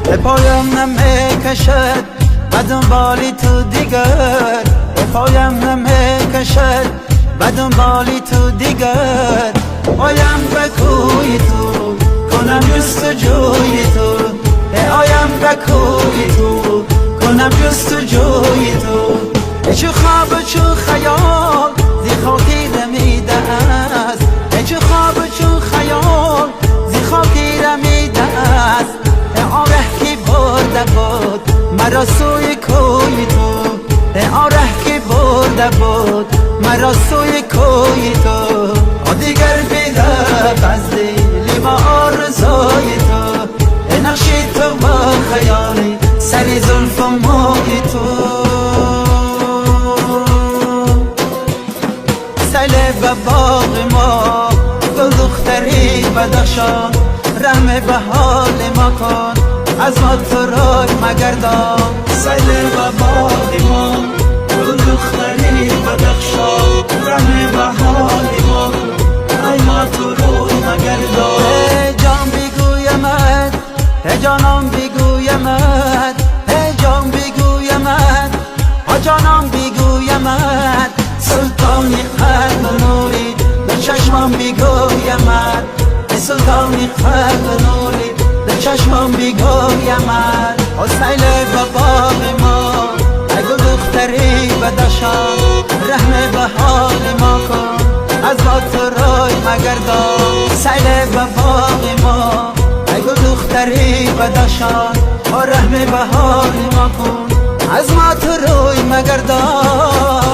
به پایم نمیکشد و دنبالی تو دیگر، به پایم نمیکشد و دنبالی تو دیگر. آیم به کوی تو کنم جستجوی تو، آیم به کوی تو کنم جستجوی تو. چو خواب چو خیال زی خاکی رمیده است، چو خواب چو خیال زی خاکی رمیده است. آره کی برده بود مرا سوی کوی تو، آره کی برده بود مرا سوی کوی تو. دیگر بیرفت از دلی ما آرزوی تو، نقشی تو با خیالی سری زلف و موی تو. سیل به باغ ما گل دختری بدخشان، رحم به حال ما کن از ما تو روی مگردان. سیل به باغ ما گل دختری بدخشان، رحم به حال ما ای ما تو روی مگردان. ای جان بگویمت، ای جانم بگویمت، ای جان بگویمت، ای جانم بگویمت. سلطانی قلب نوری به چشمم بگویمت، سلطانی قلب نوری به چشمم بگویمت. سیل به باغ ما ای گل دختری بدخشان، رحم به حال ما کن از ما تو روی مگردان. سیل به باغ ما ای گل دختری بدخشان، رحم به حال ما کن از ما تو روی مگردان.